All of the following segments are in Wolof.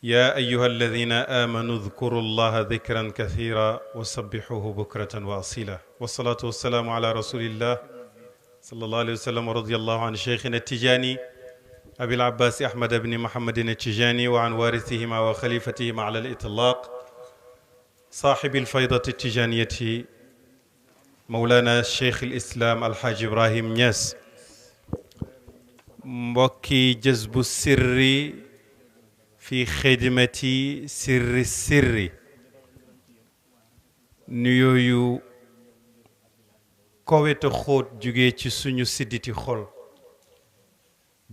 يا أيها الذين آمنوا اذكروا الله ذكرا كثيرا وسبحوه بكرة وأصيلا والصلاة والسلام على رسول الله صلى الله عليه وسلم ورضي الله عن شيخنا التجاني أبي العباس أحمد بن محمد التجاني وعن وارثهما وخليفتهما على الإطلاق صاحب الفيضة التجانية مولانا الشيخ الإسلام الحاج إبراهيم نياس mbokki jazbu sirri fi xidmati sirri sirri nuyooyu kowete xóot jóge ci suñu sidditi xol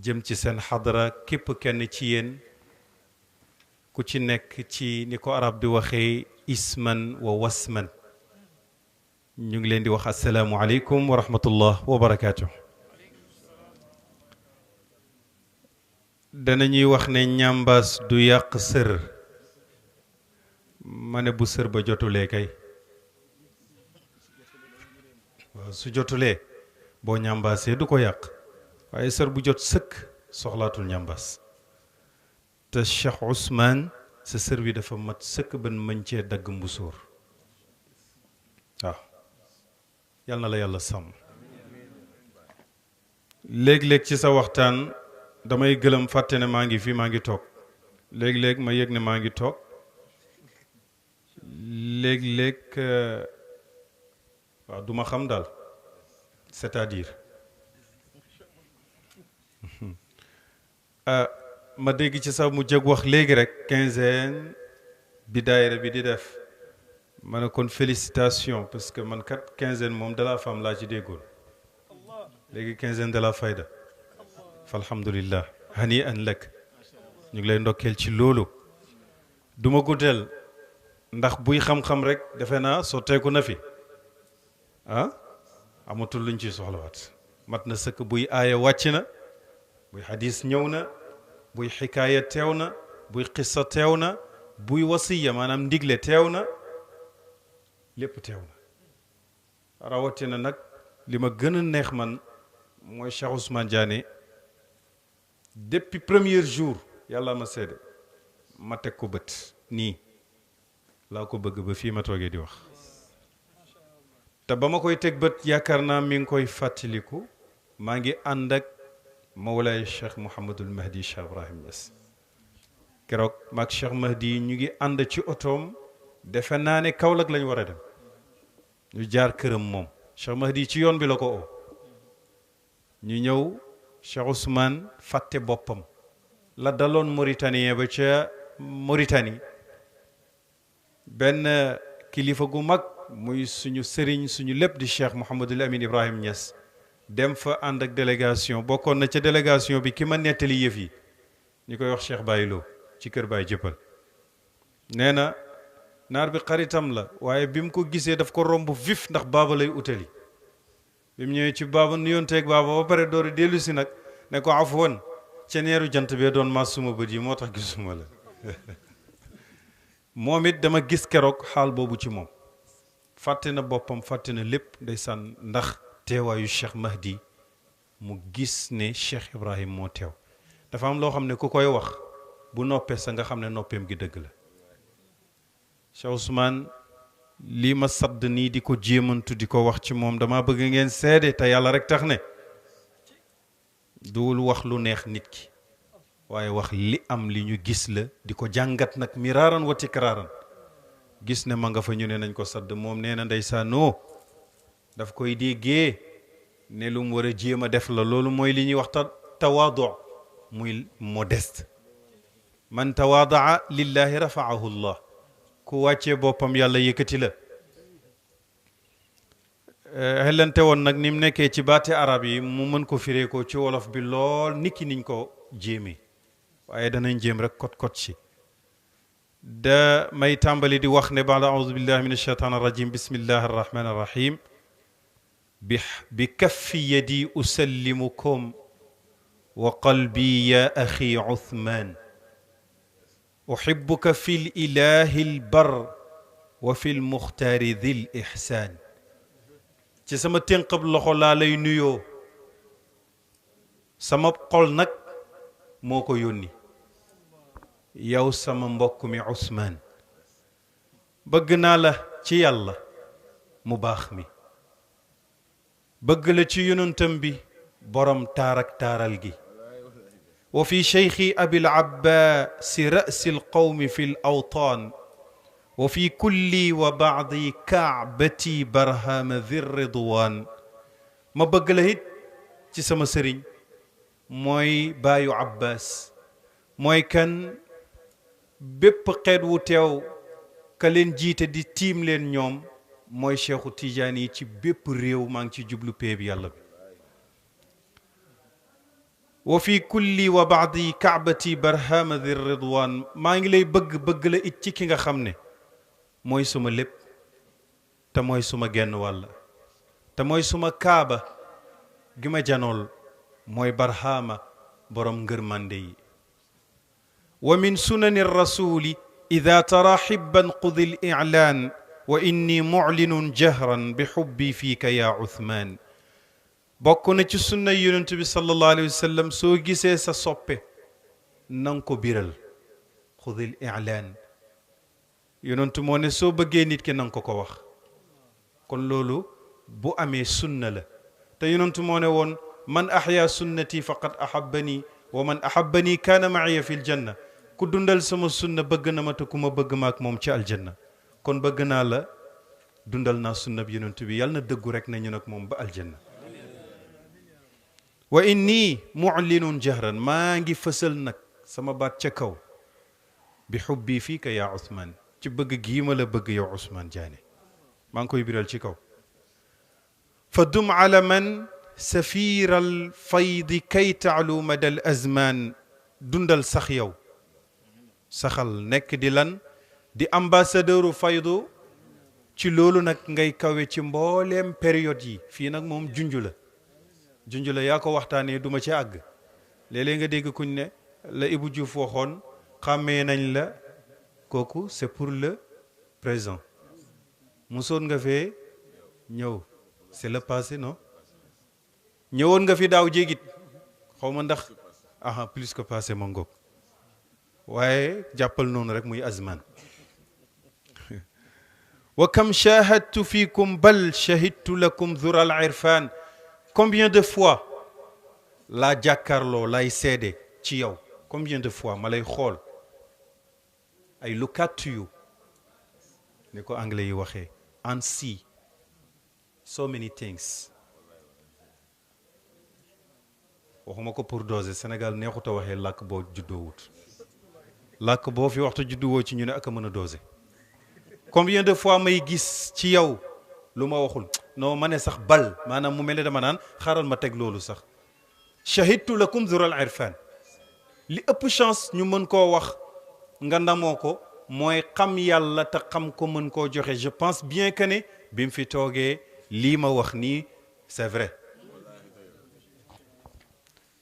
jëm ci seen xadara képp kenn ci yéen ku ci nekk ci ni ko arab di waxee isman wa wasman ñu ngi leen di wax assalaamu aleykum wa rahmatullah wa barakaatu. danañuy wax ne ñambaas du yàq sër ma ne bu sër ba jotulee kay waaw su jotulee boo ñambaasee du ko yàq waaye sër bu jot sëkk soxlaatul ñambaas te Cheikh Ousmane sa sër bi dafa mat sëkk ban mën cee dagg mbusóor waaw yal na la yàlla sàmm léeg-léeg ci sa waxtaan damay gëlëm fàtte ne maa ngi fi maa ngi toog léeg-léeg ma yëg ne maa ngi toog léeg-léeg waaw du ma xam daal c'est-à-dire ma dégg ci sax mu jëg wax léegi rek quinzaine bi daayira bi di def ma ne kon félicitation parce que man kat quinzaine moom de la femme laa ci déggoon léegi quinzaine de la fayda falhamdulillah hani an lak ñu ngi lay ndokkeel ci loolu duma guddeel ndax buy xam-xam rek defe naa sotteeku na fi amatul luñ ci soxlawaat mat na sëkk buy aaya wàcc na buy xadis ñëw na buy xikaaya teew na buy xissa teew na buy wasiya maanaam ndigle teew na lépp teew na rawatina nag li ma gën a neex man mooy Cheikh Ousmane Diané depuis premier jour yàlla ma seede ma teg ko bët nii laa ko bëgg ba fii ma toogee di wax te ba ma koy teg bët yaakaar naa mi ngi koy fàttaliku maa ngi ànd ak Mawlaay Cheikh Mouhamadul Mahdi Cheikh Ibrahim Niass keroog maag Cheikh Mahdi ñu ngi ànd ci otoom defe naa ne Kaolack lañ war a dem ñu jaar këram moom Cheikh Mahdi ci yoon bi la ko oo ñu ñëw Cheikh Ousmane fàtte boppam la daloon Mauritanien ba ca Mauritanie benn kilifa gu mag muy suñu sëriñ suñu lépp di Cheikh Mouhamadul Amin Ibrahim Niass dem fa ànd ak délégation bokkoon na ca délégation bi ki ma nettali yëf yi ñu koy wax Cheikh Baye Lo ci kër Baye Jëppal nee na naar bi xaritam la waaye bi mu ko gisee daf ko romb vif ndax baaba lay utali bi mu ñëwee ci baaba nuyonteeg baaba ba pare door a dellu si nag ne ko afwan ca neeru jant bee doon maas suma bët yi moo tax gisuma la moom it dama gis keroog xaal boobu ci moom fàtte na boppam fàtte na lépp ndeysaan ndax teewaayu Cheikh Mahdi mu gis ne Cheikh Ibrahim moo teew dafa am loo xam ne ku koy wax bu noppee sa nga xam ne noppeem gi dëgg la Cheikh Ousmane lii ma sadd nii di ko jéemantu di ko wax ci moom dama bëgg ngeen seede te yàlla rek tax ne duwul wax lu neex nit ki waaye wax li am li ñu gis la di ko jàngat nag miraaran wa tikraaran gis ne ma nga fa ñu ne nañ ko sadd moom nee na ndeysaanoo daf koy déggee ne lu mu war a jéem a def la loolu mooy li ñuy wax tawaadu muy modeste man tawaadaa lillahi rafaahu llah ku wàccee boppam yàlla yëkkati la xellante woon nag ni mu nekkee ci baati arab yi mu mën ko firee ko ci wolof bi lool niki niñ ko jéemee waaye danañ jéem rek kot ci da may tàmbali di wax ne baada audu billahi min alsheitan arrajim bismillahi arrahmani arrahim bi kaffi yadi usallimukum wa qalbi ya axi Uthman uhibbuka fi lilahi albar wa fi lmuxtaari di l ixsaan ci sama ténqab loxo laa lay nuyoo sama xol nag moo ko yónni yow sama mbokk mi Ousmane bëgg naa la ci yàlla mu baax mi bëgg la ci yonentam bi borom taar ak taaral gi wa fi cheikhi abil abbaasi rasi alqawmi fi l awtaan wa fi kulli wa baadi kaabati barhama di ridwan ma bëgg la it ci sama sëriñ mooy baayu abbas mooy kan bépp xeet wu teew ka leen jiite di tiim leen ñoom mooy cheikhu tijaani yi ci bépp réew maa ngi ci jublu péeb yàlla bi wa fi kulli wa baadi kaabati barhama di ridwan maa ngi lay bëgg la it ci ki nga xam ne mooy suma lépp te mooy suma genn wàll te mooy suma kaaba gi ma janool mooy barhama borom ngërmande yi wa min sunani rasuli ida tara xibban qudi l iclaan wa inni muclinun jahran bi xubbi fiika ya Uthman bokk na ci sunna yonent bi sallallahu alayhi wa sallam soo gisee sa soppe nanga ko biral xudi l iclaan yonent moo ne soo bëggee nit ki nanga ko wax kon loolu bu amee sunna la te yonent moo ne woon man axyaa sunnati faqad ahabbani wa man ahabbani kaana maciya fi ljanna ku dundal sama sunna bëgg na ma te ku ma bëgg maak moom ci aljanna kon bëgg naa la dundal naa sunna bi yonent bi yàlla na dëggu rek na ñu nag moom ba aljanna wa inni muclinun jahran maa ngi fësal nag sama baat ca kaw bi xubbi fiika yaa Ousmane ci bëgg gii ma la bëgg yow Ousmane Diané maa ngi koy biral ci kaw fa dum ala man safiiral faydi kay taalu madal azman dundal sax yow saxal nekk di lan di ambassadeuru faydu ci loolu nag ngay kawe ci mbooleem période yi fii nag moom junj la yaa ko waxtaanee duma ci àgg léeg-léeg nga dégg kuñ ne la Ibou Diouf waxoon xàmmee nañ la kooku c'est pour le présent musoon nga fee ñëw c'est le passé non ñëwoon nga fi daaw jégit xaw ma ndax aha plus que passé ma ngoog waaye jàppal noonu rek muy azman wa kam shahadtu fikum bal shahidtu lakum dhura al irfan combien de fois laa jàkkaarloo lay seede ci yow combien de fois ma lay xool I look at you ni ko anglais yi waxee and see so many things waxuma ko pour doser Sénégal neexut a waxee làkk boo juddoowut làkk boo fi waxtu judduwoo ci ñu ne ak a mën a doser combien de fois may gis ci yow lu ma waxul non ma ne sax bal maanaam mu mel ne dama naan xaaral ma teg loolu sax shahidtu lakum zural irfan li ëpp chance ñu mën koo wax nga ndamoo ko mooy xam yàlla te xam ko mën koo joxe je pense bien que ne bi mu fi toogee lii ma wax nii c'est vrai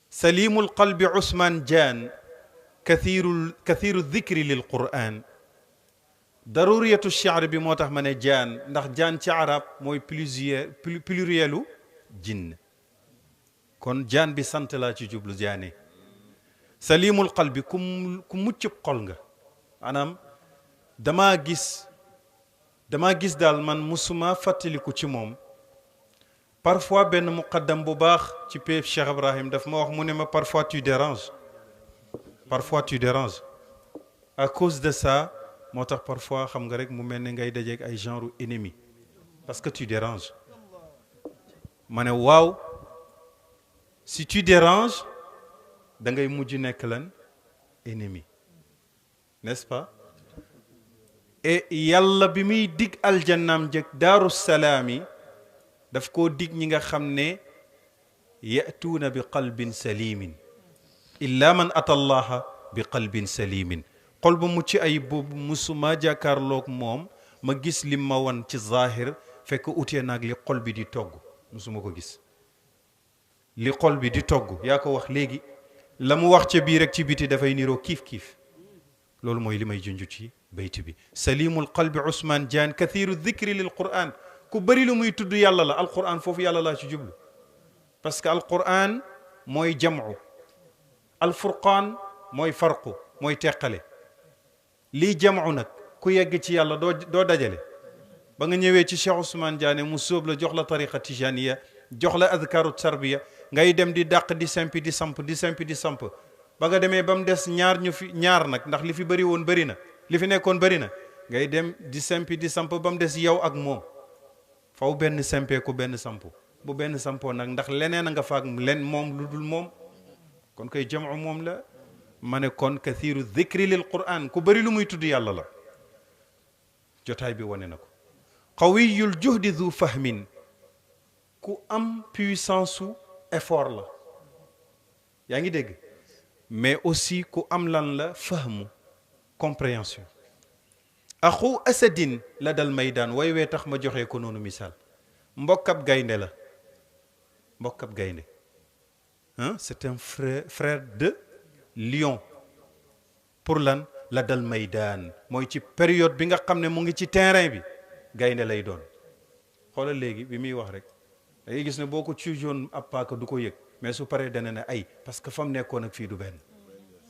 salimul qalbi Ousmane Diané kathiru dhikri lil Qur'an daruriyatu shi'r bi moo tax ma ne Diané ndax Diané ci arab mooy plurielu jinn kon Diané bi sant laa ci jublu Diané salimul qalbi ku mucc xol nga maanaam damaa gis daal man musuma fàttaliku ci moom parfois benn muqaddam bu baax ci péep Cheikh Ibrahim daf ma wax mu ne ma parfois tu déranges à cause de ça moo tax parfois xam nga rek mu mel ni ngay dajeeg ay genre ennemi parce que tu déranges ma ne waaw si tu déranges da ngay mujj nekk lan ennemi n'est-ce pas et yàlla bi muy dig aljannaam jëkk daaru salaam yi daf koo dig ñi nga xam ne yatuuna bi qalbin salimin illa man ata allaha bi qalbin salimin xol bu mucc ay boobu musuma jàkkaarloog moom ma gis lim ma wan ci zahir fekk utee naag li xol bi di togg musuma ko gis li xol bi di togg yaa ko wax léegi la mu wax ca biir rek ci biti dafay niroo kiif loolu mooy li may junj ci bayt bi salimul qalbi Ousmane Diané kathiru dhikri lil Qur'an ku bëri lu muy tudd yàlla la alquran foofu yàlla laa ci jublu parce que alquran mooy jam'u alfurqaan mooy farqu mooy teqale lii jamu nag ku yegg ci yàlla doo dajale. ba nga ñëwee ci Cheikh Ousmane Diané mu sóob la jox la tariqa tijaniya jox la adkaru tarbiya ngay dem di dàq di simpi di samp di simpi di samp ba nga demee ba mu des ñaar nag ndax li fi bëri woon bëri na li fi nekkoon bëri na ngay dem di simpi di samp ba mu des yow ak moom faw benn simpee ko benn samp bu benn sampoo nag ndax leneen a nga faak moom lu dul moom kon koy jamu moom la ma ne kon kathiru dhikri lil quran ku bëri lu muy tudd yàlla la jotaay bi wane na ko qawiyul juhdi dhu fahmin ku am puissance su effort la yaa ngi dégg mais aussi ku am lan la fahmu compréhension axu asadin la dal maydaan way wee tax ma joxee ko noonu misaal mbokkab gaynde la mbokkab gaynde c'est un frère de lion pour lan la dal maydaan mooy ci période bi nga xam ne mu ngi ci terrain bi gaynde lay doon xoolal léegi bi muy wax rek da ngay gis ne boo ko cuujoon ab paaka du ko yëg mais su paree dana ne ay parce que fa mu nekkoon ak fii du benn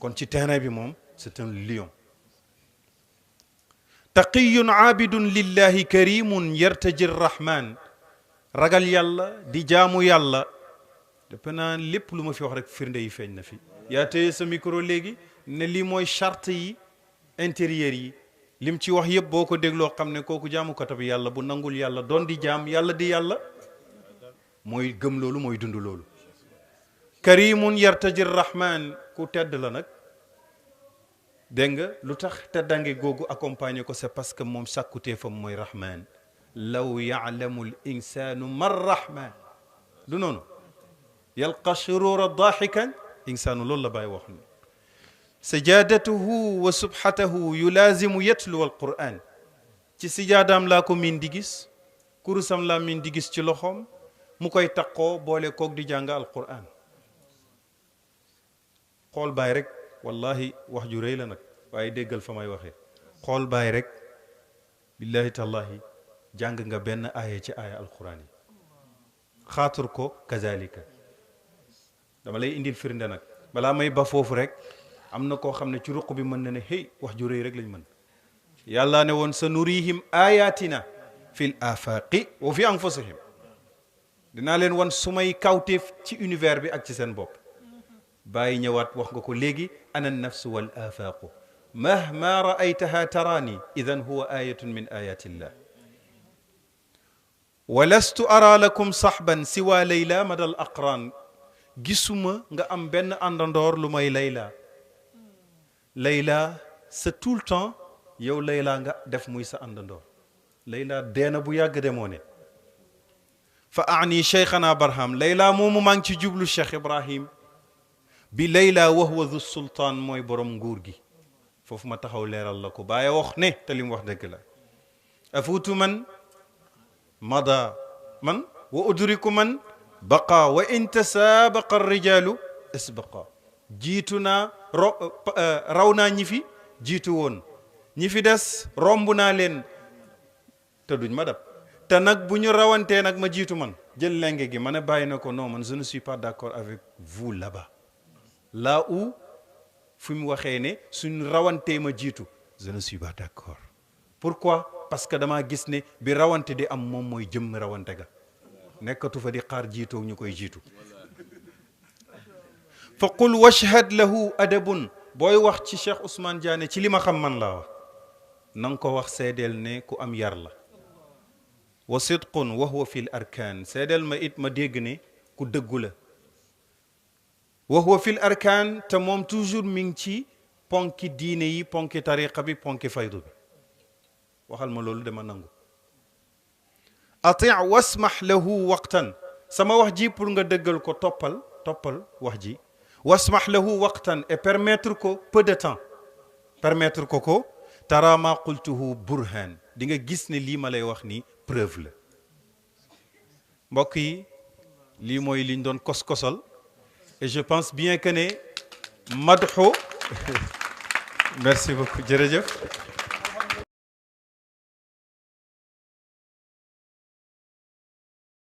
kon ci terrain bi moom c'est un lion taqiyun aabidun lillahi karimun yartaji rahman ragal yàlla di jaamu yàlla defe naa lépp lu ma fi wax rek firnde yi feeñ na fi yaa téye sa micro léegi ne lii mooy charte yi intérieur yi lim ci wax yëpp boo ko dégloo xam ne kooku jaamukatab yàlla bu nangul yàlla doon di jaam yàlla di yàlla mooy gëm loolu mooy dund loolu karimun yartaji rahman ku tedd la nag dégg nga lu tax teddange googu accompagné ko c'est parce que moom sàkkuteefam mooy rahman law yaalamu l insanu man rahman du noonu yalqa shurura dahikan insanu loolu la bàyyi wax ni sajadatuhu wa subhatahu yulazimu yatlu alquran ci sijaadaam laa ko miin di gis kurusam laa miin di gis ci loxoom mu koy taqoo boole koog di jàng alquran xool baay rek wallahi wax ju rëy la nag waaye déggal fa may waxee xool baay rek billahi tallahi jàng nga benn aaya ci aaya alquran yi xaatur ko kazalika dama lay indil firnde nag balaa may ba foofu rek am na koo xam ne ci ruq bi mën na ne hey wax ju rëy rek lañ mën yàlla ne woon sa nurihim ayatina fil afaqi wa fi anfusihim dinaa leen wan sumay kawteef ci univers bi ak ci seen bopp bàyyi ñëwaat wax nga ko léegi ana nafsu wal afaqu mahma raaytaha tarani idan huwa ayatun min ayatillah wa lastu ara lakum sahban siwa layla madal aqran gisuma nga am benn àndandoor lu may layla sa tout le temps yow layla nga def muy sa àndandoor layla deena bu yàgg demoo ne fa aani cheikhana barham layla moomu maa ngi ci jublu cheikh ibrahim bi layla wa huwa dhu sultaan mooy borom nguur gi foofu ma taxaw leeral la ko bàyyi wax ne te li mu wax dëgg la afuutu man mada man wa udriku man baqa wa in tasaabaqa rijalu isbaqa jiitu naa raw naa ñi fi jiitu woon ñi fi des romb naa leen te duñ ma dab te nag bu ñu rawantee nag ma jiitu man jël lenge gi ma ne bàyyi na ko non man je ne suis pas d'accord avec vous là-bas là où fi mu waxee ne suñ rawantee ma jiitu je ne suis pas d'accord pourquoi parce que damaa gis ne bi rawante di am moom mooy jëmm rawante ga nekkatu fa di xaar jiitoo ñu koy jiitu fa qul washhad lahu adabun booy wax ci Cheikh Ousmane Diané ci li ma xam man laa wax na nga ko wax seedeel ne ku am yar la wa sidqun wa huwa fi l arkaan seedeel ma it ma dégg ne ku dëggu la wa huwa fi l arkaan te moom toujours mi ngi ci ponki diine yi ponki tariqa bi ponki faydu bi waxal ma loolu dama nangu ati wasmah lahu waqtan sama wax ji pour nga dëggal ko toppal wax ji wasmah lahu waqtan et permettre ko peu de temps permettre ko tara ma qultuhu burhan di nga gis ne lii ma lay wax ni preuve la mbokk yi lii mooy liñ doon kos-kosal et je pense bien que ne madxu merci beaucoup jërëjëf